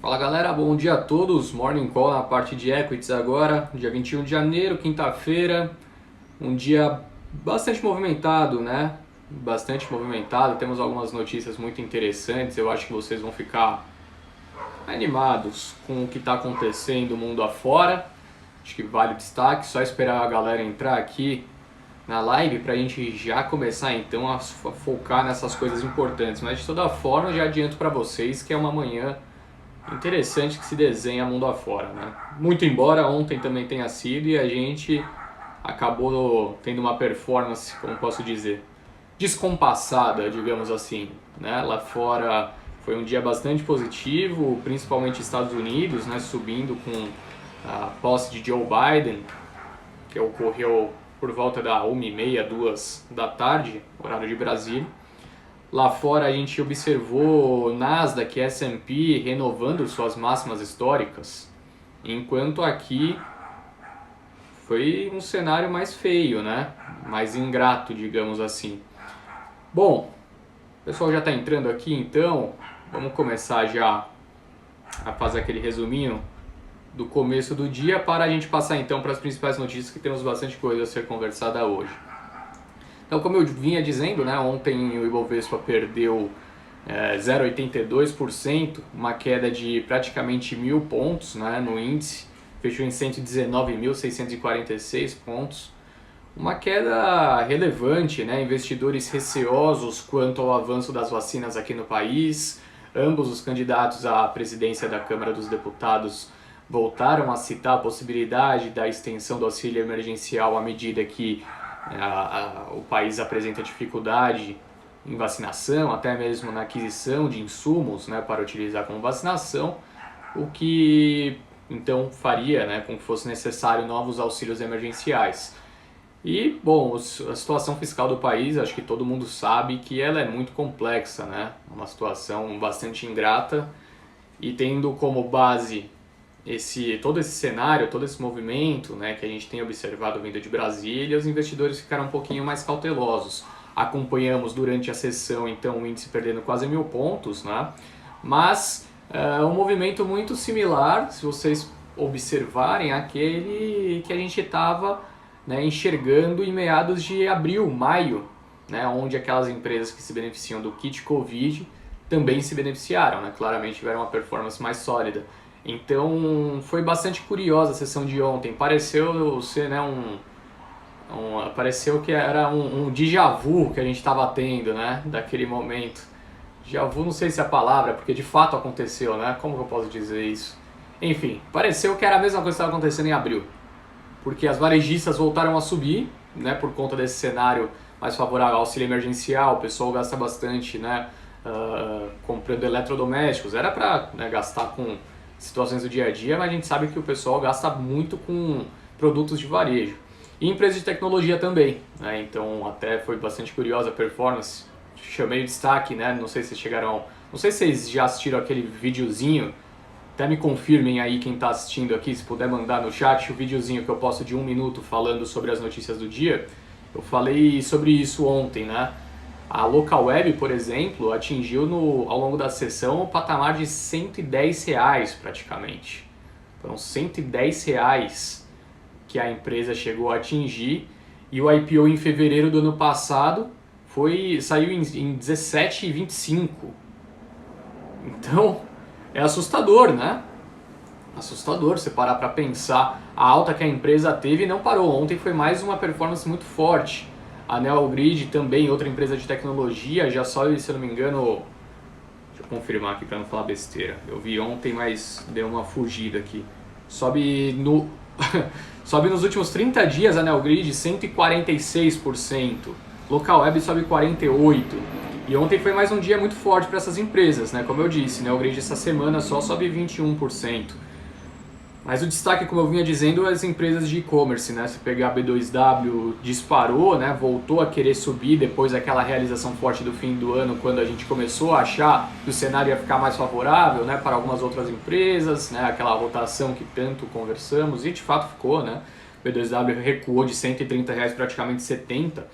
Fala galera, bom dia a todos. Morning Call na parte de Equities agora, dia 21 de janeiro, quinta-feira. Um dia bastante movimentado, né? Bastante movimentado. Temos algumas notícias muito interessantes. Eu acho que vocês vão ficar animados com o que está acontecendo mundo afora. Acho que vale o destaque. Só esperar a galera entrar aqui na live para a gente já começar então a focar nessas coisas importantes. Mas de toda forma, já adianto para vocês que é uma manhã interessante que se desenha mundo afora, né? Muito embora ontem também tenha sido e a gente acabou tendo uma performance, como posso dizer, descompassada, digamos assim, né? Lá fora foi um dia bastante positivo, principalmente Estados Unidos, né? Subindo com a posse de Joe Biden, que ocorreu por volta da 1h30, 2 da tarde, horário de Brasília. Lá fora a gente observou Nasdaq e S&P renovando suas máximas históricas, enquanto aqui foi um cenário mais feio, né? Mais ingrato, digamos assim. Bom, o pessoal já está entrando aqui, então vamos começar já a fazer aquele resuminho do começo do dia para a gente passar então para as principais notícias, que temos bastante coisa a ser conversada hoje. Então, como eu vinha dizendo, né, ontem o Ibovespa perdeu 0,82%, uma queda de praticamente 1.000 pontos, né, no índice, fechou em 119.646 pontos. Uma queda relevante, né, investidores receosos quanto ao avanço das vacinas aqui no país. Ambos os candidatos à presidência da Câmara dos Deputados voltaram a citar a possibilidade da extensão do auxílio emergencial à medida que o país apresenta dificuldade em vacinação, até mesmo na aquisição de insumos, né, para utilizar como vacinação, o que então faria, né, com que fosse necessário novos auxílios emergenciais. E, bom, a situação fiscal do país, acho que todo mundo sabe que ela é muito complexa, né, uma situação bastante ingrata, e tendo como base todo esse cenário, todo esse movimento, né, que a gente tem observado vindo de Brasília, os investidores ficaram um pouquinho mais cautelosos. Acompanhamos durante a sessão, então, o índice perdendo quase 1.000 pontos, né, mas um movimento muito similar, se vocês observarem, aquele que a gente estava, né, enxergando em meados de abril, maio, né, onde aquelas empresas que se beneficiam do kit Covid também se beneficiaram, né, claramente tiveram uma performance mais sólida. Então foi bastante curiosa a sessão de ontem. Pareceu ser, né, pareceu que era um déjà vu que a gente estava tendo, né, daquele momento. Déjà vu, não sei se é a palavra, porque de fato aconteceu, né? Como que eu posso dizer isso? Enfim, pareceu que era a mesma coisa que estava acontecendo em abril, porque as varejistas voltaram a subir, né, por conta desse cenário mais favorável ao auxílio emergencial. O pessoal gasta bastante, né, comprando eletrodomésticos. Era para, né, gastar com situações do dia a dia, mas a gente sabe que o pessoal gasta muito com produtos de varejo. E empresas de tecnologia também, né? Então até foi bastante curiosa a performance. Chamei o destaque, né? Não sei se vocês chegaram, não sei se vocês já assistiram aquele videozinho. Até me confirmem aí quem está assistindo aqui, se puder mandar no chat o videozinho que eu posto de 1 minuto falando sobre as notícias do dia. Eu falei sobre isso ontem, né? A Localweb, por exemplo, atingiu ao longo da sessão o patamar de R$110 praticamente. Foram R$110 que a empresa chegou a atingir, e o IPO em fevereiro do ano passado saiu em 17,25. Então é assustador, né? Assustador você parar para pensar a alta que a empresa teve e não parou. Ontem foi mais uma performance muito forte. A Neogrid também, outra empresa de tecnologia, já sobe, se eu não me engano, deixa eu confirmar aqui para não falar besteira. Eu vi ontem, mas deu uma fugida aqui. Sobe nos últimos 30 dias a Neogrid 146%. Localweb sobe 48%. E ontem foi mais um dia muito forte para essas empresas, né? Como eu disse, Neogrid essa semana só sobe 21%. Mas o destaque, como eu vinha dizendo, é as empresas de e-commerce, né? Se pegar a B2W, disparou, né? Voltou a querer subir depois daquela realização forte do fim do ano, quando a gente começou a achar que o cenário ia ficar mais favorável, né, para algumas outras empresas, né? Aquela rotação que tanto conversamos, e de fato ficou, né? B2W recuou de R$130 praticamente 70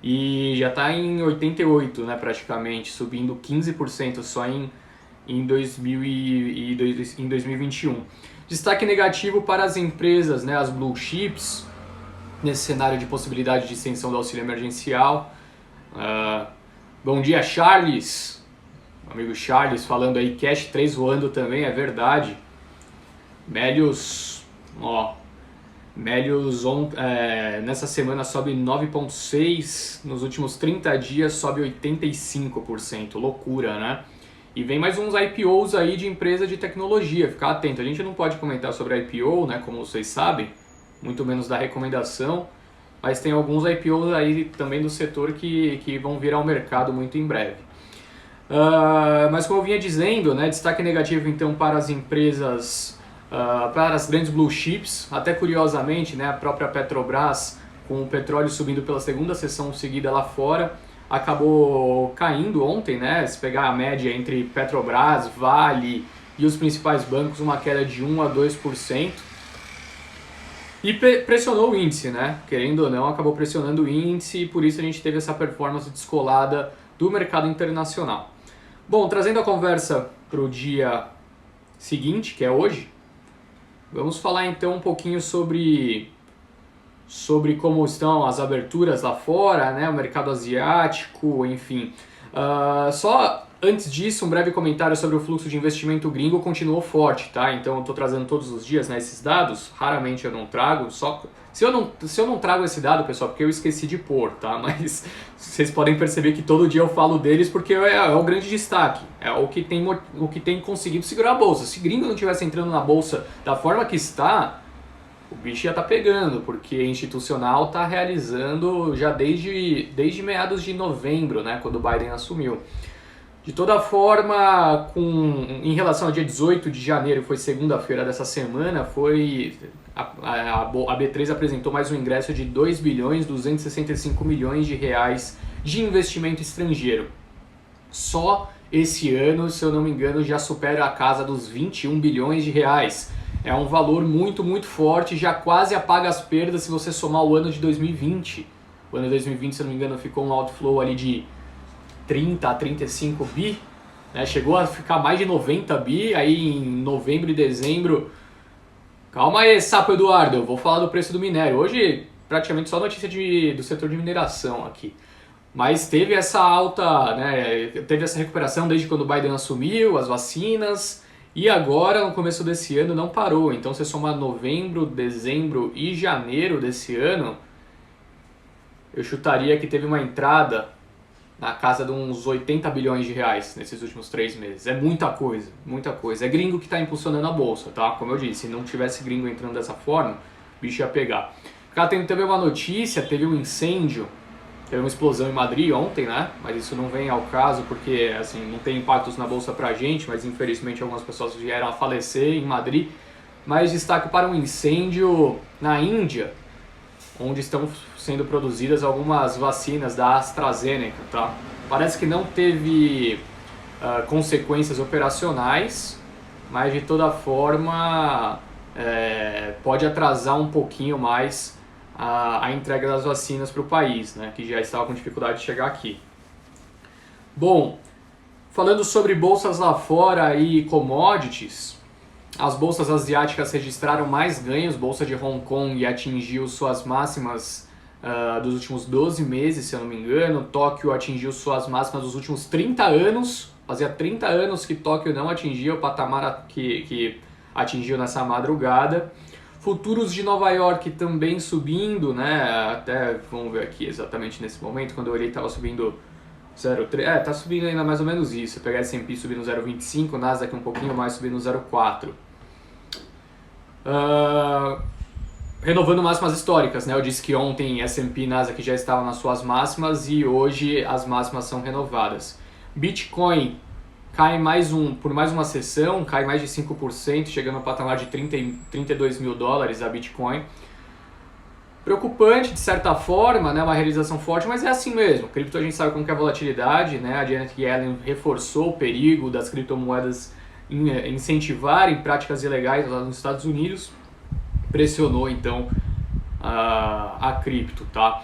e já está em 88, né, praticamente, subindo 15% só em em 2021. Destaque negativo para as empresas, né, as blue chips, nesse cenário de possibilidade de extensão do auxílio emergencial. Bom dia, Charles, amigo Charles, falando aí, Cash 3 voando também, é verdade. Melius nessa semana sobe 9,6%, nos últimos 30 dias sobe 85%, loucura, né? E vem mais uns IPOs aí de empresa de tecnologia, ficar atento. A gente não pode comentar sobre IPO, né, como vocês sabem, muito menos da recomendação, mas tem alguns IPOs aí também do setor que vão vir ao mercado muito em breve. Mas como eu vinha dizendo, né, destaque negativo então para as empresas, para as grandes blue chips, até curiosamente, né, a própria Petrobras, com o petróleo subindo pela segunda sessão seguida lá fora, acabou caindo ontem, né? Se pegar a média entre Petrobras, Vale e os principais bancos, uma queda de 1 a 2%. E pressionou o índice, né? Querendo ou não, acabou pressionando o índice e por isso a gente teve essa performance descolada do mercado internacional. Bom, trazendo a conversa para o dia seguinte, que é hoje, vamos falar então um pouquinho sobre como estão as aberturas lá fora, né, o mercado asiático, enfim. Só antes disso, um breve comentário sobre o fluxo de investimento gringo continuou forte, tá? Então eu estou trazendo todos os dias, né, esses dados, raramente eu não trago, se eu não trago esse dado, pessoal, porque eu esqueci de pôr, tá? Mas vocês podem perceber que todo dia eu falo deles porque é o grande destaque, é o que tem conseguido segurar a bolsa. Se gringo não estivesse entrando na bolsa da forma que está, o bicho já está pegando, porque institucional está realizando já desde meados de novembro, né, quando o Biden assumiu. De toda forma, em relação ao dia 18 de janeiro, foi segunda-feira dessa semana, a B3 apresentou mais um ingresso de 2 bilhões 265 milhões de reais de investimento estrangeiro. Só esse ano, se eu não me engano, já supera a casa dos 21 bilhões de reais. É um valor muito, muito forte, já quase apaga as perdas se você somar o ano de 2020. O ano de 2020, se eu não me engano, ficou um outflow ali de 30 a 35 bi, né? Chegou a ficar mais de 90 bi, aí em novembro e dezembro... Calma aí, sapo Eduardo, eu vou falar do preço do minério. Hoje, praticamente só notícia do setor de mineração aqui. Mas teve essa alta, né? Teve essa recuperação desde quando o Biden assumiu, as vacinas... E agora, no começo desse ano, não parou. Então, se somar novembro, dezembro e janeiro desse ano, eu chutaria que teve uma entrada na casa de uns 80 bilhões de reais nesses últimos 3 meses. É muita coisa, muita coisa. É gringo que está impulsionando a bolsa, tá? Como eu disse, se não tivesse gringo entrando dessa forma, o bicho ia pegar. Cara, teve uma notícia, teve um incêndio, teve uma explosão em Madrid ontem, né? Mas isso não vem ao caso porque assim, não tem impactos na bolsa pra gente, mas infelizmente algumas pessoas vieram a falecer em Madrid. Mas destaque para um incêndio na Índia, onde estão sendo produzidas algumas vacinas da AstraZeneca, tá? Parece que não teve consequências operacionais, mas de toda forma pode atrasar um pouquinho mais a entrega das vacinas para o país, né, que já estava com dificuldade de chegar aqui. Bom, falando sobre bolsas lá fora e commodities, as bolsas asiáticas registraram mais ganhos. Bolsa de Hong Kong atingiu suas máximas dos últimos 12 meses, se eu não me engano. Tóquio atingiu suas máximas dos últimos 30 anos. Fazia 30 anos que Tóquio não atingia o patamar que atingiu nessa madrugada. Futuros de Nova York também subindo, né? Até, vamos ver aqui exatamente nesse momento, quando eu olhei estava subindo 0,3, tá subindo ainda mais ou menos isso. Pegar S&P subindo 0,25, Nasdaq um pouquinho mais subindo 0,4. Renovando máximas históricas, né? Eu disse que ontem S&P e Nasdaq já estavam nas suas máximas e hoje as máximas são renovadas. Bitcoin cai por mais uma sessão, cai mais de 5%, chegando ao patamar de 32 mil dólares a Bitcoin. Preocupante de certa forma, né, uma realização forte, mas é assim mesmo. Cripto a gente sabe como que é a volatilidade, né? A Janet Yellen reforçou o perigo das criptomoedas incentivarem práticas ilegais lá nos Estados Unidos, pressionou então a cripto, tá?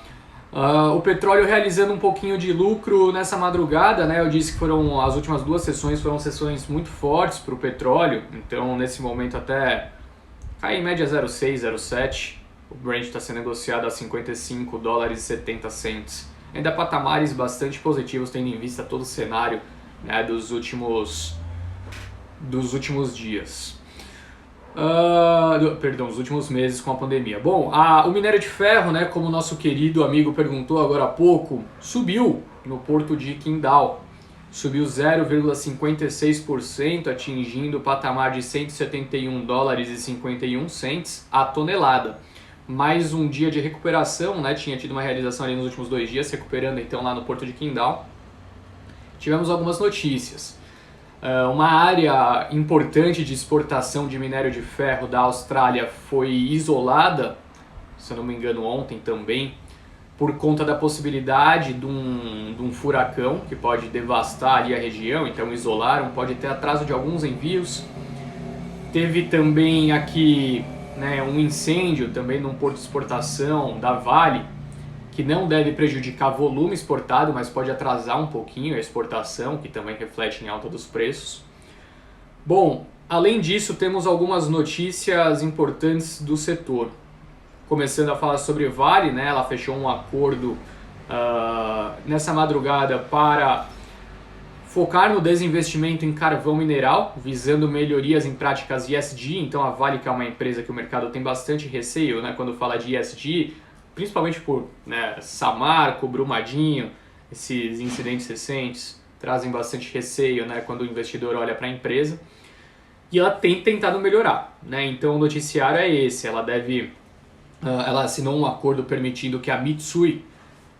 O petróleo realizando um pouquinho de lucro nessa madrugada, né? Eu disse que foram as últimas duas sessões foram sessões muito fortes para o petróleo, então nesse momento até cai em média 0,6, 0,7. O Brent está sendo negociado a 55 dólares e 70 cents. Ainda patamares bastante positivos, tendo em vista todo o cenário, né, dos últimos dias. Os últimos meses com a pandemia. Bom, o minério de ferro, né, como o nosso querido amigo perguntou agora há pouco, subiu no porto de Qingdao. Subiu 0,56%, atingindo o patamar de 171 dólares e 51 cents a tonelada. Mais um dia de recuperação, né, tinha tido uma realização ali nos últimos 2 dias, recuperando então lá no porto de Qingdao. Tivemos algumas notícias. Uma área importante de exportação de minério de ferro da Austrália foi isolada, se eu não me engano ontem também, por conta da possibilidade de um furacão que pode devastar ali a região, então isolaram, pode ter atraso de alguns envios. Teve também aqui, né, um incêndio também num porto de exportação da Vale, que não deve prejudicar volume exportado, mas pode atrasar um pouquinho a exportação, que também reflete em alta dos preços. Bom, além disso, temos algumas notícias importantes do setor. Começando a falar sobre Vale, né? Ela fechou um acordo nessa madrugada para focar no desinvestimento em carvão mineral, visando melhorias em práticas ESG. Então a Vale, que é uma empresa que o mercado tem bastante receio, né, quando fala de ESG, principalmente por, né, Samarco, Brumadinho, esses incidentes recentes trazem bastante receio, né, quando o investidor olha para a empresa. E ela tem tentado melhorar, né? Então o noticiário é esse, ela assinou um acordo permitindo que a Mitsui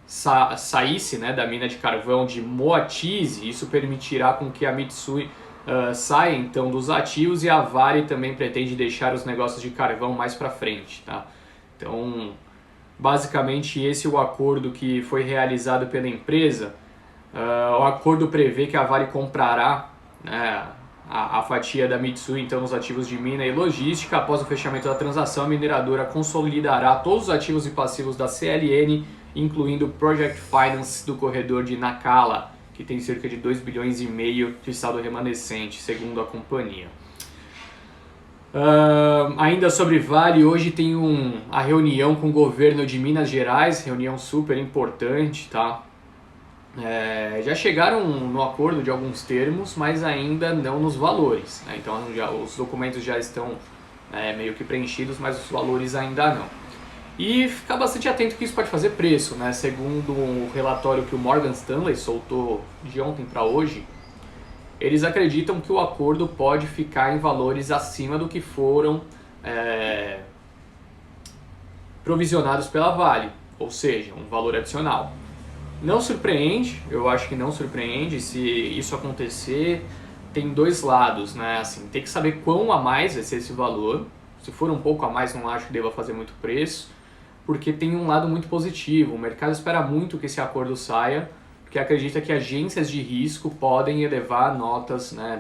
saísse, né, da mina de carvão de Moatize. Isso permitirá com que a Mitsui saia então dos ativos, e a Vale também pretende deixar os negócios de carvão mais para frente, tá? Então, basicamente esse é o acordo que foi realizado pela empresa. O acordo prevê que a Vale comprará, né, a fatia da Mitsui então nos ativos de mina e logística. Após o fechamento da transação, a mineradora consolidará todos os ativos e passivos da CLN, incluindo o Project Finance do corredor de Nacala, que tem cerca de 2,5 bilhões de saldo remanescente, segundo a companhia. Ainda sobre Vale, hoje tem a reunião com o governo de Minas Gerais, reunião super importante, tá? Já chegaram no acordo de alguns termos, mas ainda não nos valores, né? Então os documentos já estão meio que preenchidos, mas os valores ainda não. E ficar bastante atento que isso pode fazer preço, né? Segundo o relatório que o Morgan Stanley soltou de ontem para hoje, eles acreditam que o acordo pode ficar em valores acima do que foram provisionados pela Vale, ou seja, um valor adicional. Não surpreende, eu acho que não surpreende se isso acontecer. Tem dois lados, né? Assim, tem que saber quão a mais vai ser esse valor. Se for um pouco a mais, não acho que deva fazer muito preço, porque tem um lado muito positivo. O mercado espera muito que esse acordo saia, porque acredita que agências de risco podem elevar notas, né,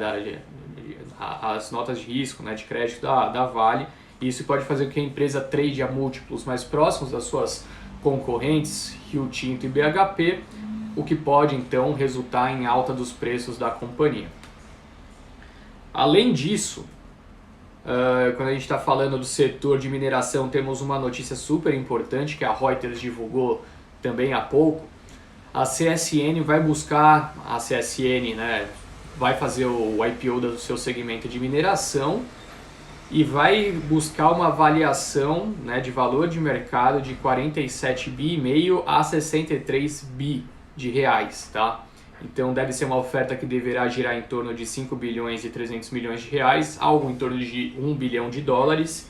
as notas de risco, né, de crédito da Vale, e isso pode fazer com que a empresa trade a múltiplos mais próximos das suas concorrentes, Rio Tinto e BHP, o que pode então resultar em alta dos preços da companhia. Além disso, quando a gente está falando do setor de mineração, temos uma notícia super importante que a Reuters divulgou também há pouco. A CSN vai buscar, né, vai fazer o IPO do seu segmento de mineração e vai buscar uma avaliação, né, de valor de mercado de 47,5 bi a 63 bi de reais, tá? Então deve ser uma oferta que deverá girar em torno de 5 bilhões e 300 milhões de reais, algo em torno de 1 bilhão de dólares,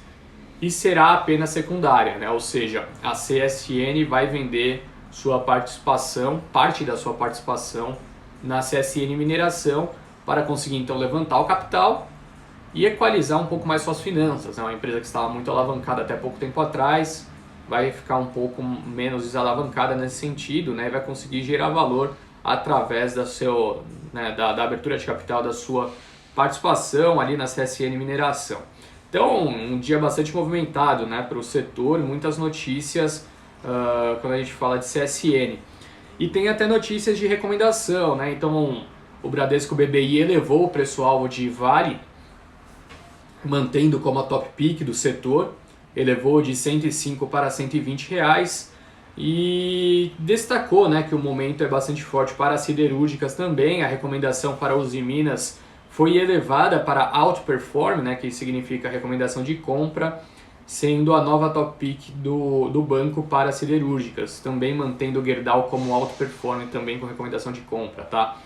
e será apenas secundária, né? Ou seja, a CSN vai vender sua participação, parte da sua participação na CSN Mineração, para conseguir então levantar o capital e equalizar um pouco mais suas finanças. É uma empresa que estava muito alavancada até pouco tempo atrás, vai ficar um pouco menos desalavancada nesse sentido, né? E vai conseguir gerar valor através da abertura de capital da sua participação ali na CSN Mineração. Então, um dia bastante movimentado, né, para o setor, muitas notícias quando a gente fala de CSN. E tem até notícias de recomendação, né? Então o Bradesco BBI elevou o preço-alvo de Vale, mantendo como a top pick do setor, elevou de 105 para 120 reais e destacou, né, que o momento é bastante forte para as siderúrgicas também. A recomendação para Usiminas foi elevada para Outperform, né, que significa recomendação de compra, sendo a nova top pick do banco para siderúrgicas, também mantendo o Gerdau como Outperform, também com recomendação de compra, tá?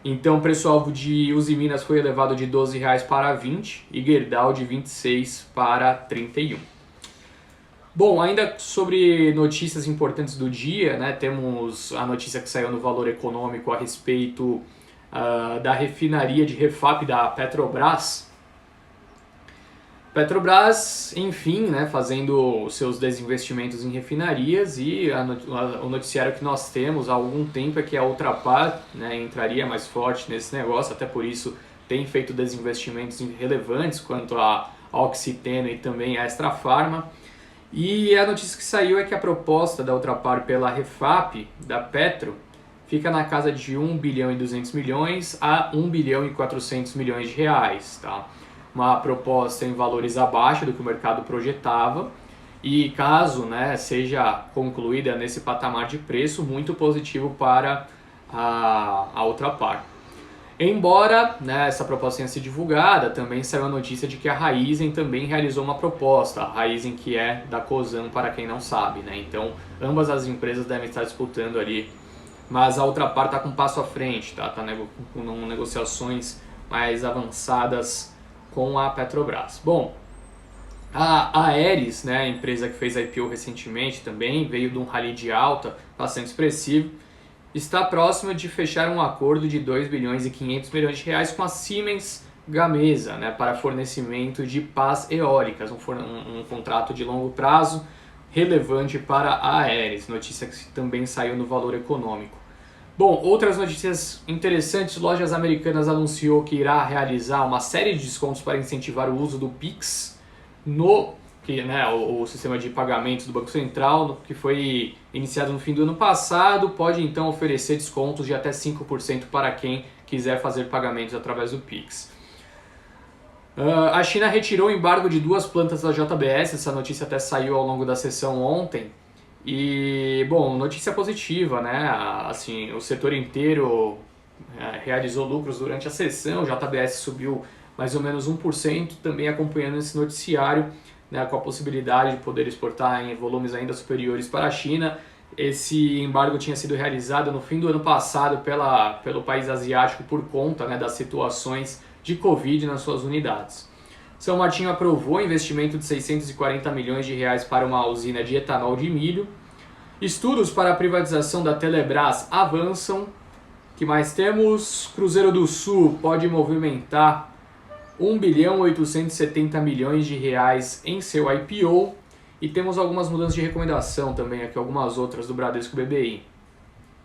Então o preço-alvo de Usiminas foi elevado de R$ 12 para 20 e Gerdau de 26 para 31. Bom, ainda sobre notícias importantes do dia, né, temos a notícia que saiu no Valor Econômico a respeito da refinaria de refap da Petrobras. Petrobras, enfim, né, fazendo seus desinvestimentos em refinarias, e o noticiário que nós temos há algum tempo é que a Ultrapar, né, entraria mais forte nesse negócio, até por isso tem feito desinvestimentos relevantes quanto a Oxiteno e também a Extra Farma. E a notícia que saiu é que a proposta da Ultrapar pela refap da Petro fica na casa de 1 bilhão e 200 milhões a 1 bilhão e 400 milhões de reais, tá? Uma proposta em valores abaixo do que o mercado projetava, e caso, né, seja concluída nesse patamar de preço, muito positivo para a Ultrapar. Embora, né, essa proposta tenha sido divulgada, também saiu a notícia de que a Raízen também realizou uma proposta, a Raízen que é da Cosan, para quem não sabe, né? Então ambas as empresas devem estar disputando ali, mas a Ultrapar está com um passo à frente, tá com negociações mais avançadas com a Petrobras. Bom, a Aeris, né, a empresa que fez a IPO recentemente também, veio de um rally de alta bastante expressivo, está próxima de fechar um acordo de 2 bilhões e 500 milhões de reais com a Siemens Gamesa, né, para fornecimento de pás eólicas, um contrato de longo prazo relevante para a Aeris, notícia que também saiu no Valor Econômico. Bom, outras notícias interessantes: Lojas Americanas anunciou que irá realizar uma série de descontos para incentivar o uso do Pix o sistema de pagamentos do Banco Central, que foi iniciado no fim do ano passado, pode então oferecer descontos de até 5% para quem quiser fazer pagamentos através do Pix. A China retirou o embargo de 2 plantas da JBS, essa notícia até saiu ao longo da sessão ontem. E, bom, notícia positiva, né? Assim, o setor inteiro realizou lucros durante a sessão, o JBS subiu mais ou menos 1%, também acompanhando esse noticiário, né, com a possibilidade de poder exportar em volumes ainda superiores para a China. Esse embargo tinha sido realizado no fim do ano passado pelo país asiático por conta, né, das situações de Covid nas suas unidades. São Martinho aprovou investimento de 640 milhões de reais para uma usina de etanol de milho. Estudos para a privatização da Telebrás avançam. Que mais temos? Cruzeiro do Sul pode movimentar 1 bilhão 870 milhões de reais em seu IPO. E temos algumas mudanças de recomendação também, aqui algumas outras do Bradesco BBI.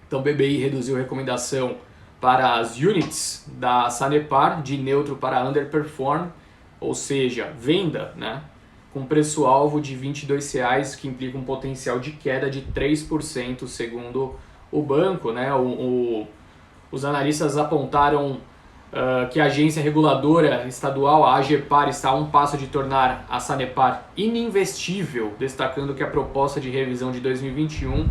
Então o BBI reduziu a recomendação para as units da Sanepar de neutro para underperform, ou seja, venda, né, com preço-alvo de R$ 22,00, que implica um potencial de queda de 3%, segundo o banco, né? Os analistas apontaram que a agência reguladora estadual, a AGEPAR, está a um passo de tornar a Sanepar ininvestível, destacando que a proposta de revisão de 2021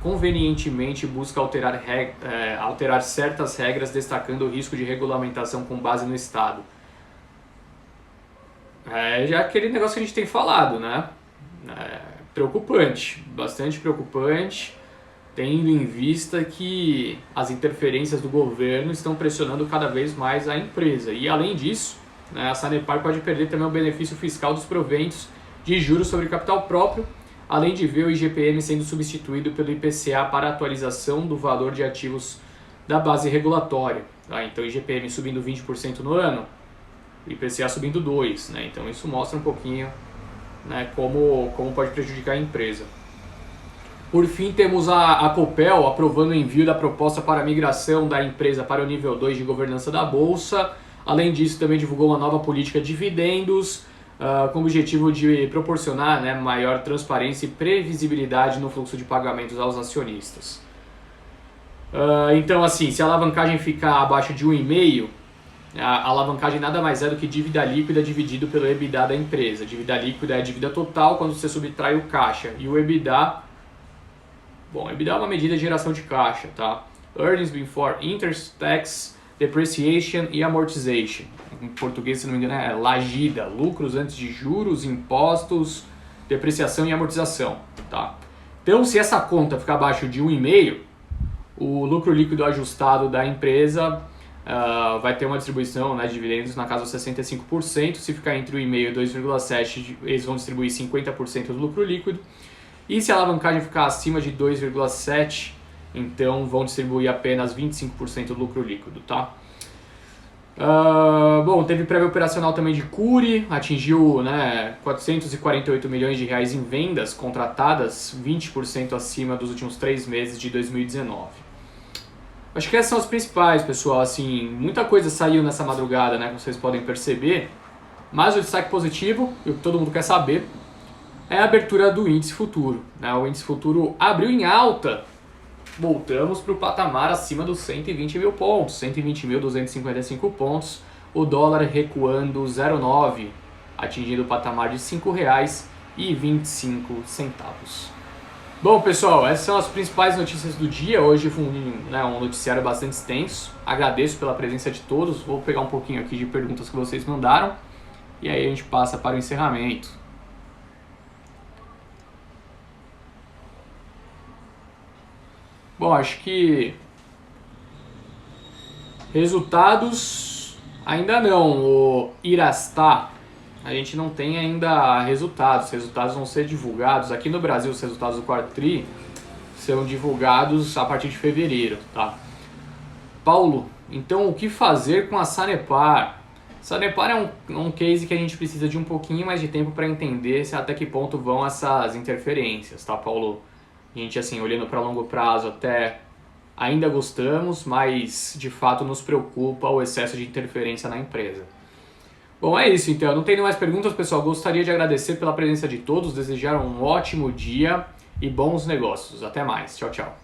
convenientemente busca alterar certas regras, destacando o risco de regulamentação com base no Estado. Já aquele negócio que a gente tem falado, né? Preocupante, bastante preocupante, tendo em vista que as interferências do governo estão pressionando cada vez mais a empresa. E além disso, né, a Sanepar pode perder também o benefício fiscal dos proventos de juros sobre capital próprio, além de ver o IGPM sendo substituído pelo IPCA para atualização do valor de ativos da base regulatória. Tá? Então, IGPM subindo 20% no ano, IPCA subindo 2%, né? Então isso mostra um pouquinho, né, como pode prejudicar a empresa. Por fim, temos a Copel aprovando o envio da proposta para a migração da empresa para o nível 2 de governança da Bolsa. Além disso, também divulgou uma nova política de dividendos, com o objetivo de proporcionar, né, maior transparência e previsibilidade no fluxo de pagamentos aos acionistas. Então, assim, se a alavancagem ficar abaixo de 1,5, a alavancagem nada mais é do que dívida líquida dividido pelo EBITDA da empresa. Dívida líquida é a dívida total quando você subtrai o caixa. E o EBITDA, bom, EBITDA é uma medida de geração de caixa, tá? Earnings before interest, tax, depreciation e amortization. Em português, se não me engano, é LAGIDA, lucros antes de juros, impostos, depreciação e amortização, tá? Então, se essa conta ficar abaixo de 1,5, o lucro líquido ajustado da empresa vai ter uma distribuição, né, de dividendos na casa dos 65%. Se ficar entre 1,5 e 2,7, eles vão distribuir 50% do lucro líquido. E se a alavancagem ficar acima de 2,7, então vão distribuir apenas 25% do lucro líquido, tá? Bom, teve prévia operacional também de Cury, atingiu, né, 448 milhões de reais em vendas contratadas, 20% acima dos últimos 3 meses de 2019. Acho que essas são as principais, pessoal. Assim, muita coisa saiu nessa madrugada, né, como vocês podem perceber, mas o destaque positivo, e o que todo mundo quer saber, é a abertura do índice futuro, né? O índice futuro abriu em alta. Voltamos para o patamar acima dos 120 mil pontos, 120.255 pontos, o dólar recuando 0,9, atingindo o patamar de R$ 5,25. Bom, pessoal, essas são as principais notícias do dia. Hoje foi um noticiário bastante extenso. Agradeço pela presença de todos. Vou pegar um pouquinho aqui de perguntas que vocês mandaram e aí a gente passa para o encerramento. Bom, acho que resultados ainda não. O Irastá, a gente não tem ainda resultados. Os resultados vão ser divulgados. Aqui no Brasil, os resultados do quarto tri serão divulgados a partir de fevereiro, tá? Paulo, então o que fazer com a Sanepar? Sanepar é um case que a gente precisa de um pouquinho mais de tempo para entender até que ponto vão essas interferências, tá, Paulo? A gente, assim, olhando para longo prazo, até ainda gostamos, mas de fato nos preocupa o excesso de interferência na empresa. Bom, é isso então. Não tenho mais perguntas, pessoal. Gostaria de agradecer pela presença de todos, desejar um ótimo dia e bons negócios. Até mais. Tchau, tchau.